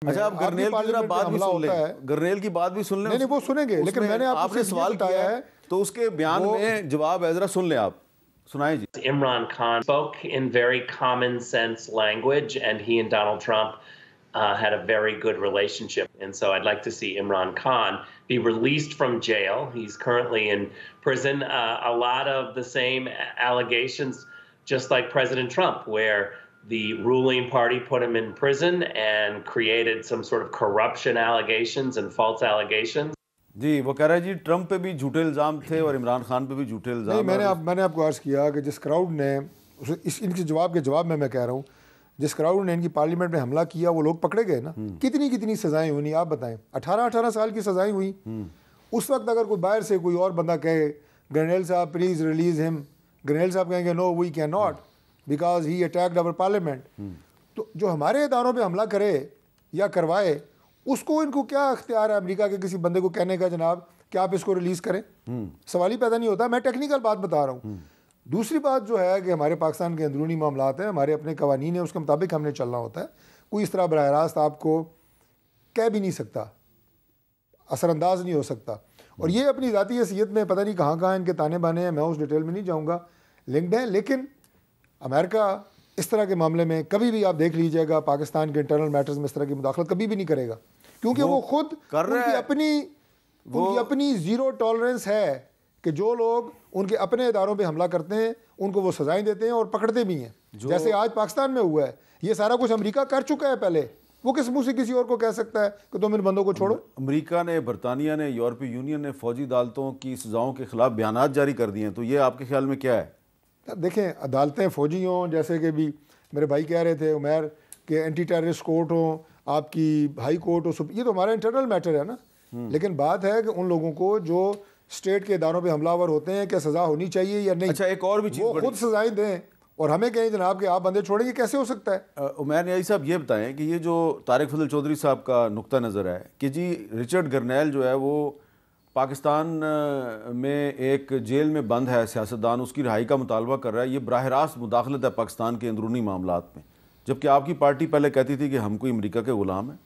اچھا آپ گرنیل کی ذرا بات بھی سن لیں، گرنیل کی بات بھی سن لیں. نہیں وہ سنیں گے، لیکن میں نے آپ نے سوال کیا ہے تو اس کے بیان میں جواب ہے، ذرا سن لیں آپ. سنائیں جی. Imran Khan spoke in very common sense language, and he and Donald Trump had a very good relationship. And so I'd like to see Imran Khan be released from jail. He's currently in prison. A lot of the same allegations, just like President Trump, where the ruling party put him in prison and created some sort of corruption allegations and false allegations. جی وہ کہہ رہا ہے جی Trump پہ بھی جھوٹے الزام تھے اور عمران خان پہ بھی جھوٹے الزام. نہیں میں نے آپ کو عرض کیا کہ جس کراؤڈ نے ان کے جواب کے جواب میں کہہ رہا ہوں، جس کراؤڈ نے ان کی پارلیمنٹ میں حملہ کیا وہ لوگ پکڑے گئے نا. کتنی سزائیں ہوئی آپ بتائیں، 18 سال کی سزائیں ہوئی. اس وقت اگر کوئی باہر سے کوئی اور بندہ کہے گرنیل صاحب پلیز ریلیز ہم، گرنیل صاحب کہیں گے no we can not because he attacked our parliament. تو جو ہمارے اداروں پہ حملہ کرے یا کروائے اس کو ان کو کیا اختیار ہے امریکہ کے کسی بندے کو کہنے کا جناب کہ آپ اس کو ریلیز کریں؟ سوال ہی پیدا نہیں ہوتا. میں ٹیکنیکل بات بتا رہا ہوں. دوسری بات جو ہے کہ ہمارے پاکستان کے اندرونی معاملات ہیں، ہمارے اپنے قوانین ہیں، اس کے مطابق ہم نے چلنا ہوتا ہے. کوئی اس طرح براہ راست آپ کو کہہ بھی نہیں سکتا، اثر انداز نہیں ہو سکتا. اور یہ اپنی ذاتی حیثیت میں پتہ نہیں کہاں ان کے تانے بانے ہیں، میں اس ڈیٹیل میں نہیں جاؤں گا، لنکڈ ہیں. لیکن امریکہ اس طرح کے معاملے میں کبھی بھی آپ دیکھ لیجئے گا پاکستان کے انٹرنل میٹرز میں اس طرح کی مداخلت کبھی بھی نہیں کرے گا، کیونکہ وہ خود ان کی اپنی زیرو ٹالرنس ہے کہ جو لوگ ان کے اپنے اداروں پہ حملہ کرتے ہیں ان کو وہ سزائیں دیتے ہیں اور پکڑتے بھی ہیں. جیسے آج پاکستان میں ہوا ہے، یہ سارا کچھ امریکہ کر چکا ہے پہلے. وہ کس منہ سے کسی اور کو کہہ سکتا ہے کہ تم ان بندوں کو چھوڑو؟ امریکہ نے، برطانیہ نے، یورپی یونین نے فوجی عدالتوں کی سزاؤں کے خلاف بیانات جاری کر دیے ہیں. تو یہ آپ کے خیال میں کیا ہے؟ دیکھیں عدالتیں فوجی ہوں، جیسے کہ بھی میرے بھائی کہہ رہے تھے عمیر کہ اینٹی ٹیررسٹ کورٹ ہوں، آپ کی ہائی کورٹ ہو، یہ تو ہمارا انٹرنل میٹر ہے نا. لیکن بات ہے کہ ان لوگوں کو جو اسٹیٹ کے اداروں پہ حملہ آور ہوتے ہیں کیا سزا ہونی چاہیے یا نہیں. اچھا ایک اور بھی چیز، وہ خود سزائیں دیں اور ہمیں کہیں جناب کہ آپ بندے چھوڑیں، گے کیسے ہو سکتا ہے؟ عمیر نیازی صاحب یہ بتائیں کہ یہ جو طارق فضل چودھری صاحب کا نقطہ نظر ہے کہ جی رچرڈ گرنیل جو ہے وہ پاکستان میں ایک جیل میں بند ہے، سیاستدان اس کی رہائی کا مطالبہ کر رہا ہے، یہ براہ راست مداخلت ہے پاکستان کے اندرونی معاملات میں، جبکہ آپ کی پارٹی پہلے کہتی تھی کہ ہم کوئی امریکہ کے غلام ہیں.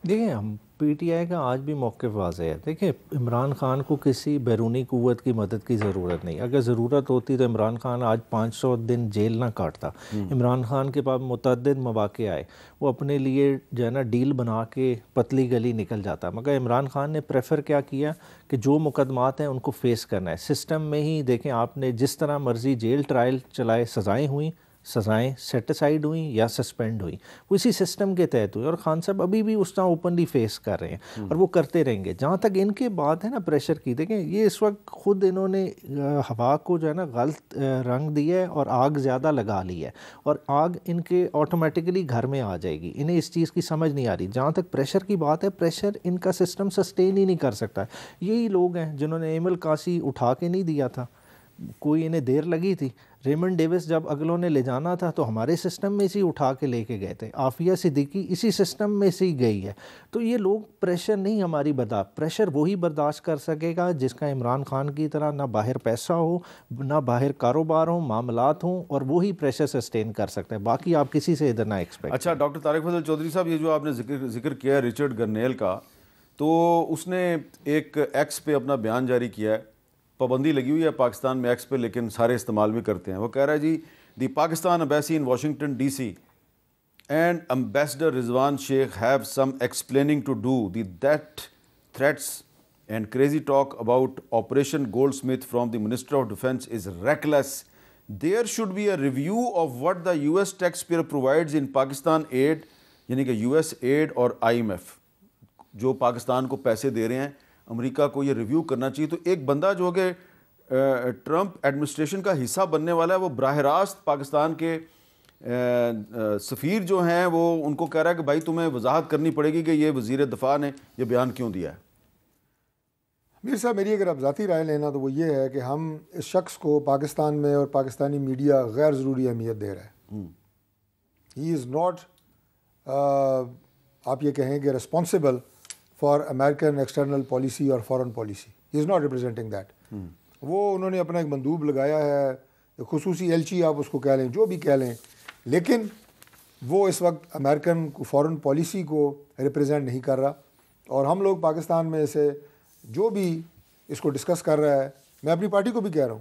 دیکھیں ہم پی ٹی آئی کا آج بھی موقف واضح ہے. دیکھیں عمران خان کو کسی بیرونی قوت کی مدد کی ضرورت نہیں. اگر ضرورت ہوتی تو عمران خان آج 500 دن جیل نہ کاٹتا. عمران خان کے پاس متعدد مواقع آئے، وہ اپنے لیے جو ہے نا ڈیل بنا کے پتلی گلی نکل جاتا. مگر عمران خان نے پریفر کیا کیا کہ جو مقدمات ہیں ان کو فیس کرنا ہے. سسٹم میں ہی دیکھیں آپ نے جس طرح مرضی جیل ٹرائل چلائے، سزائیں ہوئیں، سزائیں سیٹ اسائیڈ ہوئیں یا سسپینڈ ہوئیں، وہ اسی سسٹم کے تحت ہوئی. اور خان صاحب ابھی بھی اس طرح اوپنلی فیس کر رہے ہیں اور وہ کرتے رہیں گے. جہاں تک ان کے بات ہے نا پریشر کی، دیکھیں یہ اس وقت خود انہوں نے ہوا کو جو ہے نا غلط رنگ دیا ہے اور آگ زیادہ لگا لی ہے، اور آگ ان کے آٹومیٹکلی گھر میں آ جائے گی. انہیں اس چیز کی سمجھ نہیں آ رہی. جہاں تک پریشر کی بات ہے، پریشر ان کا سسٹم سسٹین ہی نہیں کر سکتا. یہی لوگ ہیں جنہوں نے ایمل قاسی اٹھا کے نہیں دیا تھا، کوئی انہیں دیر لگی تھی. ریمنڈ ڈیوس جب اگلوں نے لے جانا تھا تو ہمارے سسٹم میں سے ہی اٹھا کے لے کے گئے تھے. عافیہ صدیقی اسی سسٹم میں سے ہی گئی ہے. تو یہ لوگ پریشر نہیں ہماری پریشر وہی برداشت کر سکے گا جس کا عمران خان کی طرح نہ باہر پیسہ ہو، نہ باہر کاروبار ہو، معاملات ہوں، اور وہی پریشر سسٹین کر سکتا ہے. باقی آپ کسی سے ادھر نہ ایکسپیکٹ. اچھا ڈاکٹر طارق فضل چودھری صاحب، یہ جو آپ نے ذکر کیا ہے رچرڈ گرنیل کا، تو اس نے ایک ایکس پہ اپنا بیان جاری کیا ہے. پابندی لگی ہوئی ہے پاکستان میں ایکس پہ، لیکن سارے استعمال بھی کرتے ہیں. وہ کہہ رہا ہے جی the Pakistan embassy in Washington D C and ambassador Rizwan Sheikh have some explaining to do the that threats and crazy talk about operation gold smith from the minister of defence is reckless. There should be a review of what the U S taxpayer provides in Pakistan aid, یعنی کہ U S add اور I am F جو پاکستان کو پیسے دے رہے ہیں، امریکہ کو یہ ریویو کرنا چاہیے. تو ایک بندہ جو کہ ٹرمپ ایڈمنسٹریشن کا حصہ بننے والا ہے، وہ براہ راست پاکستان کے سفیر جو ہیں وہ ان کو کہہ رہا ہے کہ بھائی تمہیں وضاحت کرنی پڑے گی کہ یہ وزیر دفاع نے یہ بیان کیوں دیا ہے. میر صاحب میری اگر آپ ذاتی رائے لینا تو وہ یہ ہے کہ ہم اس شخص کو پاکستان میں اور پاکستانی میڈیا غیر ضروری اہمیت دے رہا ہے. ہی از ناٹ آپ یہ کہیں کہ responsible for American external policy اور foreign policy. He is not representing that. وہ انہوں نے اپنا ایک مندوب لگایا ہے، خصوصی ایلچی آپ اس کو کہہ لیں، جو بھی کہہ لیں، لیکن وہ اس وقت امریکن فورن پالیسی کو ریپرزینٹ نہیں کر رہا، اور ہم لوگ پاکستان میں سے جو بھی اس کو ڈسکس کر رہا ہے، میں اپنی پارٹی کو بھی کہہ رہا ہوں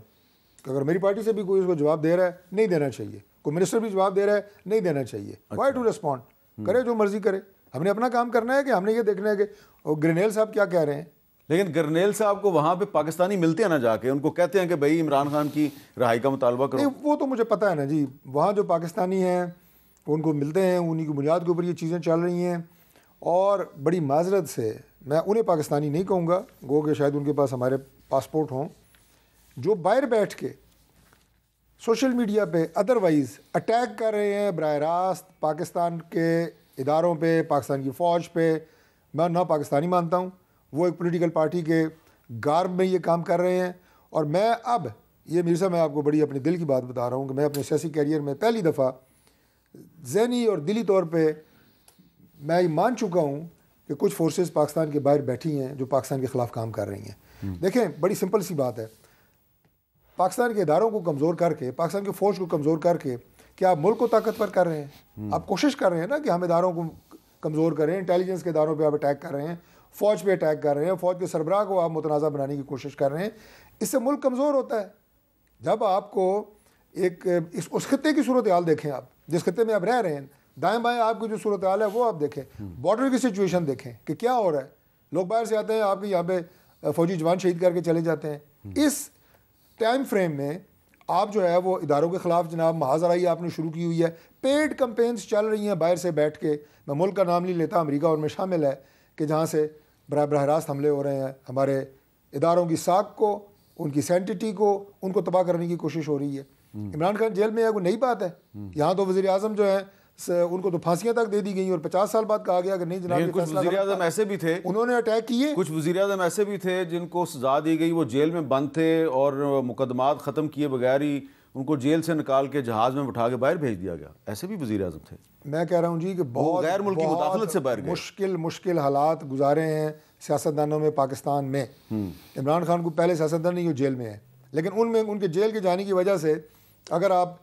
کہ اگر میری پارٹی سے بھی کوئی اس کو جواب دے رہا ہے نہیں دینا چاہیے، کوئی منسٹر بھی جواب دے رہا ہے نہیں دینا چاہیے. وائی ٹو ریسپونڈ، کرے جو مرضی کرے، ہم نے اپنا کام کرنا ہے کہ ہم نے یہ دیکھنا ہے کہ گرینیل صاحب کیا کہہ رہے ہیں. لیکن گرنیل صاحب کو وہاں پہ پاکستانی ملتے ہیں نا، جا کے ان کو کہتے ہیں کہ بھائی عمران خان کی رہائی کا مطالبہ کرو. نہیں وہ تو مجھے پتہ ہے نا جی، وہاں جو پاکستانی ہیں ان کو ملتے ہیں، انہی کی بنیاد کے اوپر یہ چیزیں چل رہی ہیں. اور بڑی معذرت سے میں انہیں پاکستانی نہیں کہوں گا، گو کہ شاید ان کے پاس ہمارے پاسپورٹ ہوں، جو باہر بیٹھ کے سوشل میڈیا پہ ادروائز اٹیک کر رہے ہیں براہ راست پاکستان کے اداروں پہ، پاکستان کی فوج پہ. میں نہ پاکستانی مانتا ہوں، وہ ایک پولیٹیکل پارٹی کے گارب میں یہ کام کر رہے ہیں. اور میں اب یہ مرزا، میں آپ کو بڑی اپنے دل کی بات بتا رہا ہوں کہ میں اپنے سیاسی کیریئر میں پہلی دفعہ ذہنی اور دلی طور پہ میں یہ مان چکا ہوں کہ کچھ فورسز پاکستان کے باہر بیٹھی ہیں جو پاکستان کے خلاف کام کر رہی ہیں. دیکھیں بڑی سمپل سی بات ہے، پاکستان کے اداروں کو کمزور کر کے، پاکستان کی فوج کو کمزور کر کے کیا آپ ملک کو طاقتور کر رہے ہیں؟ آپ کوشش کر رہے ہیں نا کہ ہم اداروں کو کمزور کریں. انٹیلیجنس کے اداروں پہ آپ اٹیک کر رہے ہیں، فوج پہ اٹیک کر رہے ہیں، فوج کے سربراہ کو آپ متنازع بنانے کی کوشش کر رہے ہیں. اس سے ملک کمزور ہوتا ہے. جب آپ کو ایک اس خطے کی صورتحال دیکھیں، آپ جس خطے میں آپ رہ رہے ہیں، دائیں بائیں آپ کی جو صورتحال ہے وہ آپ دیکھیں، بارڈر کی سچویشن دیکھیں کہ کیا ہو رہا ہے. لوگ باہر سے آتے ہیں، آپ کے یہاں پہ فوجی جوان شہید کر کے چلے جاتے ہیں. اس ٹائم فریم میں آپ جو ہے وہ اداروں کے خلاف جناب محاذ آرائی آپ نے شروع کی ہوئی ہے. پیڈ کمپینز چل رہی ہیں باہر سے بیٹھ کے. میں ملک کا نام نہیں لیتا، امریکہ اور میں شامل ہے، کہ جہاں سے براہ راست حملے ہو رہے ہیں ہمارے اداروں کی ساکھ کو، ان کی سینٹٹی کو، ان کو تباہ کرنے کی کوشش ہو رہی ہے. عمران خان جیل میں ہے، کوئی نئی بات ہے. یہاں تو وزیر اعظم جو ہے ان کو تو پھانسیاں تک دے دی گئی اور 50 سال بعد کہا گیا کہ نہیں جناب. کچھ وزیر اعظم ایسے بھی تھے، انہوں نے اٹیک کیے. کچھ وزیر اعظم ایسے بھی تھے جن کو سزا دی گئی، وہ جیل میں بند تھے اور مقدمات ختم کیے بغیر ہی ان کو جیل سے نکال کے جہاز میں بٹھا کے باہر بھیج دیا گیا. ایسے بھی وزیر اعظم تھے. میں کہہ رہا ہوں جی کہ بہت غیر ملکی مداخلت سے باہر گئے. مشکل حالات گزارے ہیں سیاستدانوں میں پاکستان میں. عمران خان کو پہلے سیاستدان نہیں، وہ جیل میں ہے، لیکن ان کے جیل کے جانے کی وجہ سے اگر آپ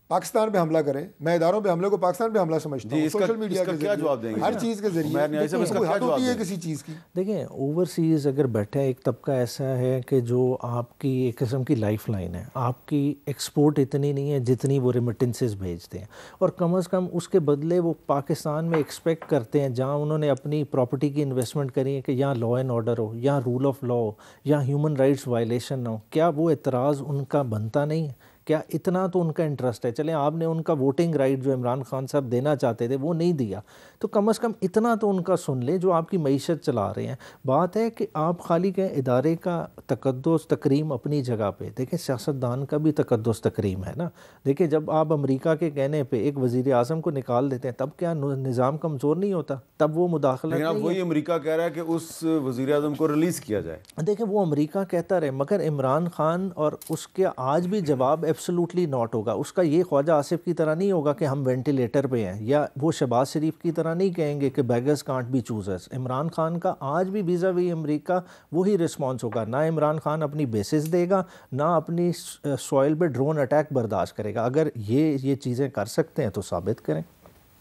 پاکستان پہ حملہ کریں، میں اداروں پہ حملے کو پاکستان پہ حملہ سمجھتا ہوں. سوشل میڈیا کے کیا جواب دیں گے؟ ہر چیز کے ذریعے کوئی حد ہوتی ہے کسی چیز کی. دیکھیں اوورسیز اگر بیٹھا ایک طبقہ ایسا ہے کہ جو آپ کی ایک قسم کی لائف لائن ہے، آپ کی ایکسپورٹ اتنی نہیں ہے جتنی وہ ریمیٹنسز بھیجتے ہیں، اور کم از کم اس کے بدلے وہ پاکستان میں ایکسپیکٹ کرتے ہیں جہاں انہوں نے اپنی پراپرٹی کی انویسٹمنٹ کری ہے کہ یہاں لا اینڈ آرڈر ہو، یہاں رول آف لا ہو، یہاں ہیومن رائٹس وائلیشن نہ ہو. کیا وہ اعتراض ان کا بنتا نہیں ہے؟ کیا اتنا تو ان کا انٹرسٹ ہے؟ چلیں آپ نے ان کا ووٹنگ رائٹ جو عمران خان صاحب دینا چاہتے تھے وہ نہیں دیا، تو کم از کم اتنا تو ان کا سن لیں جو آپ کی معیشت چلا رہے ہیں. بات ہے کہ آپ خالی کہیں ادارے کا تقدس تکریم اپنی جگہ پہ، دیکھیں سیاستدان کا بھی تقدس تکریم ہے نا. دیکھیں جب آپ امریکہ کے کہنے پہ ایک وزیر اعظم کو نکال دیتے ہیں تب کیا نظام کمزور نہیں ہوتا؟ تب وہ مداخلت نہیں ہے. وہی امریکہ کہہ رہا ہے کہ اس وزیر اعظم کو ریلیز کیا جائے. دیکھیں وہ امریکہ کہتا رہے، مگر عمران خان اور اس کے آج بھی جواب ایبسولوٹلی ناٹ ہوگا. اس کا یہ خواجہ آصف کی طرح نہیں ہوگا کہ ہم وینٹیلیٹر پہ ہیں، یا وہ شہباز شریف کی طرح نہیں کہیں گے کہ beggars can't be choosers. Imran Khan کا آج بھی ویزا وی امریکہ وہی رسپانس ہوگا. نہ عمران خان اپنی بیسز دے گا، نہ اپنی سوائل پہ ڈرون اٹیک برداشت کرے گا. اگر یہ چیزیں کر سکتے ہیں تو ثابت کریں.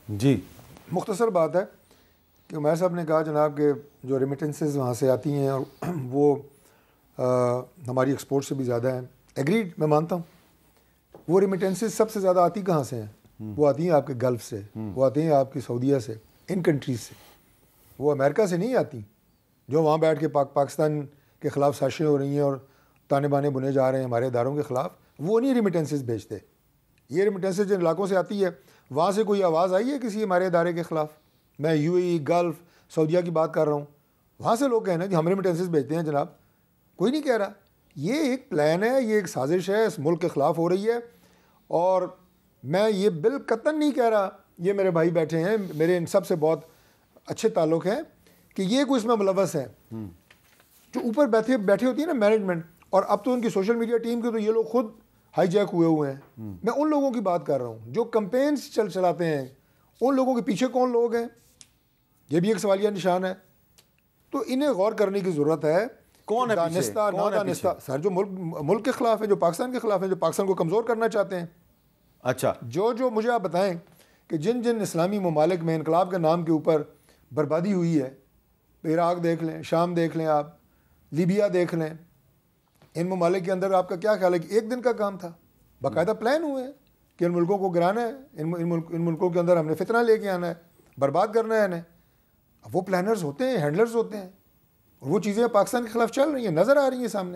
جی مختصر بات ہے کہ عمیر صاحب نے کہا جناب کہ جو ریمیٹنسز وہاں سے آتی ہیں اور وہ ہماری ایکسپورٹ سے بھی زیادہ ہیں. ایگریڈ، میں مانتا ہوں. وہ ریمیٹنسز سب سے زیادہ آتی کہاں سے ہیں؟ وہ آتی ہیں آپ کے گلف سے، وہ آتی ہیں آپ کی سعودیہ سے، ان کنٹریز سے. وہ امریکہ سے نہیں آتی جو وہاں بیٹھ کے پاکستان کے خلاف سازشیں ہو رہی ہیں اور تانے بانے بنے جا رہے ہیں ہمارے اداروں کے خلاف. وہ نہیں ریمیٹنسز بھیجتے. یہ ریمیٹنسز جن علاقوں سے آتی ہے وہاں سے کوئی آواز آئی ہے کسی ہمارے ادارے کے خلاف؟ میں یو اے ای، گلف، سعودیہ کی بات کر رہا ہوں. وہاں سے لوگ کہنا کہ ہم ریمیٹنسز بھیجتے ہیں. جناب کوئی نہیں کہہ رہا. یہ ایک پلان ہے، یہ ایک سازش ہے، اس ملک کے خلاف ہو رہی ہے. اور میں یہ بالقطن نہیں کہہ رہا، یہ میرے بھائی بیٹھے ہیں، میرے ان سب سے بہت اچھے تعلق ہیں، کہ یہ کوئی اس میں ملوث ہے. جو اوپر بیٹھے ہوتی ہے نا مینجمنٹ، اور اب تو ان کی سوشل میڈیا ٹیم کے تو یہ لوگ خود ہائی جیک ہوئے ہیں. میں ان لوگوں کی بات کر رہا ہوں جو کمپینز چلاتے ہیں. ان لوگوں کے پیچھے کون لوگ ہیں، یہ بھی ایک سوالیہ نشان ہے. تو انہیں غور کرنے کی ضرورت ہے. کون ہے دانستہ نادانستہ سر، جو ملک کے خلاف ہیں، جو پاکستان کے خلاف ہیں، جو پاکستان کو کمزور کرنا چاہتے ہیں. اچھا، جو مجھے آپ بتائیں کہ جن جن اسلامی ممالک میں انقلاب کے نام کے اوپر بربادی ہوئی ہے، عراق دیکھ لیں، شام دیکھ لیں، آپ لیبیا دیکھ لیں، ان ممالک کے اندر آپ کا کیا خیال ہے کہ ایک دن کا کام تھا؟ باقاعدہ پلان ہوئے ہیں کہ ان ملکوں کو گرانا ہے، ان ملکوں کے اندر ہم نے فتنہ لے کے آنا ہے، برباد کرنا ہے انہیں. وہ پلانرز ہوتے ہیں، ہینڈلرز ہوتے ہیں، اور وہ چیزیں پاکستان کے خلاف چل رہی ہیں، نظر آ رہی ہیں سامنے.